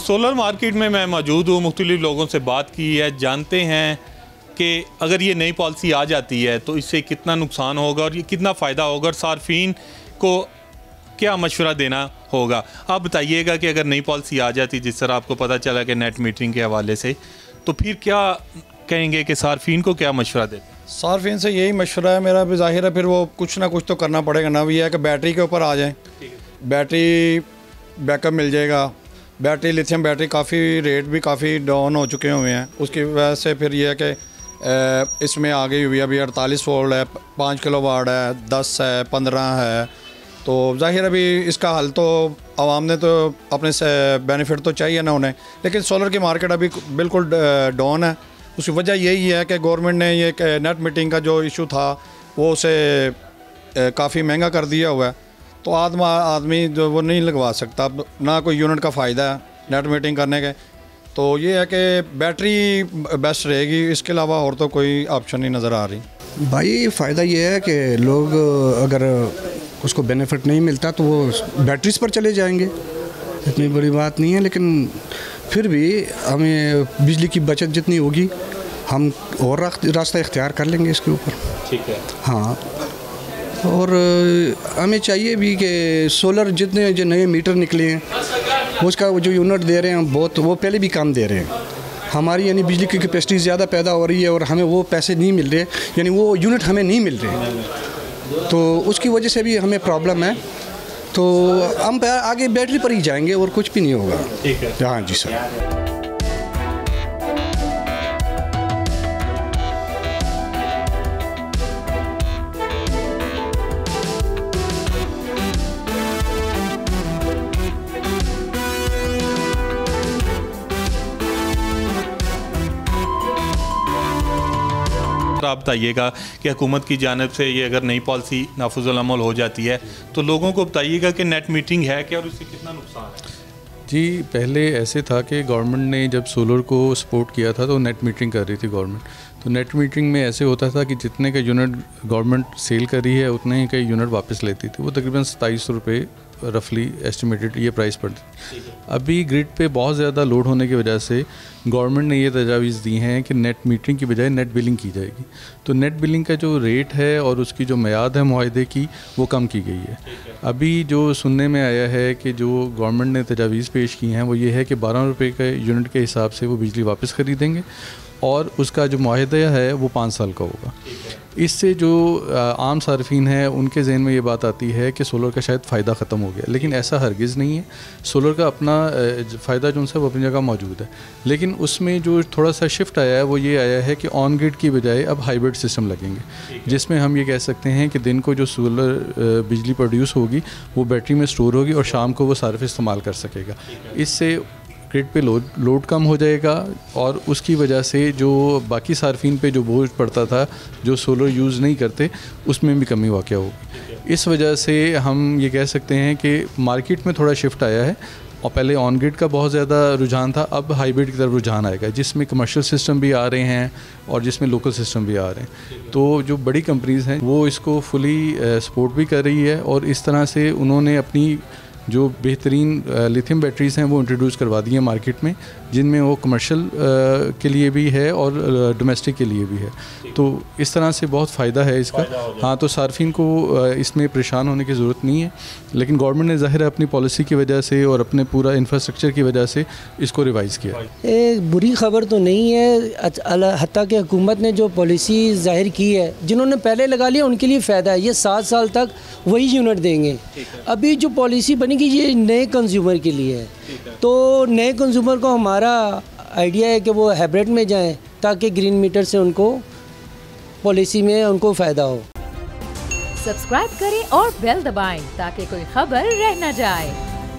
Solar market में मैं मौजूद हूँ, मुख्तलिफ लोगों से बात की है, जानते हैं कि अगर ये नई पॉलिसी आ जाती है तो इससे कितना नुकसान होगा और ये कितना फ़ायदा होगा और सार्फिन को क्या मशवरा देना होगा। आप बताइएगा कि अगर नई पॉलिसी आ जाती, जिस तरह आपको पता चला कि नेट मीटरिंग के हवाले से, तो फिर क्या कहेंगे कि सार्फिन को क्या मशवरा देते? सार्फिन से यही मशवरा है मेरा भी, ज़ाहिर है फिर वो कुछ ना कुछ तो करना पड़ेगा ना। भी है कि बैटरी के ऊपर आ जाएं, बैटरी बैकअप मिल जाएगा। बैटरी लिथियम बैटरी काफ़ी रेट भी काफ़ी डाउन हो चुके हुए हैं, उसकी वजह से फिर ये है कि इसमें आ गई हुई है। अभी 48 वोल्ट है, 5 किलोवाट है, 10 है, 15 है। तो ज़ाहिर अभी इसका हल तो आवाम ने तो अपने से बेनिफिट तो चाहिए ना उन्हें, लेकिन सोलर की मार्केट अभी बिल्कुल डाउन है। उसकी वजह यही है कि गवर्नमेंट ने ये नेट मीटरिंग का जो इशू था वो उसे काफ़ी महंगा कर दिया हुआ है। तो आदमी जो वो नहीं लगवा सकता, ना कोई यूनिट का फ़ायदा है नेट मीटरिंग करने के। तो ये है कि बैटरी बेस्ट रहेगी, इसके अलावा और तो कोई ऑप्शन नहीं नज़र आ रही। भाई फ़ायदा ये है कि लोग अगर उसको बेनिफिट नहीं मिलता तो वो बैटरीज पर चले जाएंगे, इतनी बड़ी बात नहीं है। लेकिन फिर भी हमें बिजली की बचत जितनी होगी हम और रास्ता इख्तियार कर लेंगे इसके ऊपर। ठीक है, हाँ। और हमें चाहिए भी कि सोलर जितने जो नए मीटर निकले हैं उसका जो यूनिट दे रहे हैं बहुत, वो पहले भी कम दे रहे हैं। हमारी यानी बिजली की कैपेसिटी ज़्यादा पैदा हो रही है और हमें वो पैसे नहीं मिल रहे, यानी वो यूनिट हमें नहीं मिल रहे, तो उसकी वजह से भी हमें प्रॉब्लम है। तो हम आगे बैटरी पर ही जाएंगे और कुछ भी नहीं होगा। ठीक है, हाँ जी सर। आप बताइएगा कि हुकूमत की जानिब से ये अगर नई पॉलिसी नाफुज़ुल अमल हो जाती है तो लोगों को बताइएगा कि नेट मीटरिंग है क्या और उससे कितना नुकसान है। जी, पहले ऐसे था कि गवर्नमेंट ने जब सोलर को सपोर्ट किया था तो नेट मीटरिंग कर रही थी गवर्नमेंट। तो नेट मीटरिंग में ऐसे होता था कि जितने का यूनिट गवर्नमेंट सेल कर रही है उतने ही का यूनिट वापस लेती थी। वो तकरीबन 2700 रुपये रफली एस्टिमेटेड ये प्राइस पड़ती। अभी ग्रिड पे बहुत ज़्यादा लोड होने की वजह से गवर्नमेंट ने ये तजावीज़ दी हैं कि नेट मीटरिंग की बजाय नेट बिलिंग की जाएगी। तो नेट बिलिंग का जो रेट है और उसकी जो मियाद है मुआहदे की, वो कम की गई है। अभी जो सुनने में आया है कि जो गवर्नमेंट ने तजावीज़ पेश की हैं वो ये है कि 12 रुपये के यूनिट के हिसाब से वो बिजली वापस ख़रीदेंगे और उसका जो मुआहदा है वो 5 साल का होगा। इससे जो आम सार्फिन है उनके जहन में ये बात आती है कि सोलर का शायद फ़ायदा ख़त्म हो गया, लेकिन ऐसा हरगिज़ नहीं है। सोलर का अपना फ़ायदा जो है वो अपनी जगह मौजूद है, लेकिन उसमें जो थोड़ा सा शिफ्ट आया है वो ये आया है कि ऑन ग्रिड की बजाय अब हाइब्रिड सिस्टम लगेंगे, जिसमें हम ये कह सकते हैं कि दिन को जो सोलर बिजली प्रोड्यूस होगी वो बैटरी में स्टोर होगी और शाम को वो सार्फ इस्तेमाल कर सकेगा। इससे ग्रिड पे लोड कम हो जाएगा और उसकी वजह से जो बाकी सार्फिन पे जो बोझ पड़ता था जो सोलर यूज़ नहीं करते उसमें भी कमी वाक़या होगी। इस वजह से हम ये कह सकते हैं कि मार्केट में थोड़ा शिफ्ट आया है और पहले ऑन ग्रिड का बहुत ज़्यादा रुझान था, अब हाइब्रिड की तरफ रुझान आएगा, जिसमें कमर्शियल सिस्टम भी आ रहे हैं और जिसमें लोकल सिस्टम भी आ रहे हैं। तो जो बड़ी कंपनीज़ हैं वो इसको फुली सपोर्ट भी कर रही है और इस तरह से उन्होंने अपनी जो बेहतरीन लिथियम बैटरीज़ हैं वो इंट्रोड्यूस करवा दी हैं मार्केट में, जिनमें वो कमर्शियल के लिए भी है और डोमेस्टिक के लिए भी है। तो इस तरह से बहुत फ़ायदा है इसका। हाँ, तो सार्फिन को इसमें परेशान होने की ज़रूरत नहीं है, लेकिन गवर्नमेंट ने ज़ाहिर है अपनी पॉलिसी की वजह से और अपने पूरा इंफ्रास्ट्रक्चर की वजह से इसको रिवाइज़ किया। एक बुरी खबर तो नहीं है, हत्ता कि हुकूमत ने जो पॉलिसी ज़ाहिर की है, जिन्होंने पहले लगा लिया उनके लिए फ़ायदा है। ये 7 साल तक वही यूनिट देंगे। अभी जो पॉलिसी बनेगी ये नए कंज्यूमर के लिए है, तो नए कंज्यूमर को हमारा आइडिया है कि वो हाइब्रिड में जाएं ताकि ग्रीन मीटर से उनको पॉलिसी में उनको फ़ायदा हो। सब्सक्राइब करें और बेल दबाएं ताकि कोई खबर रह न जाए।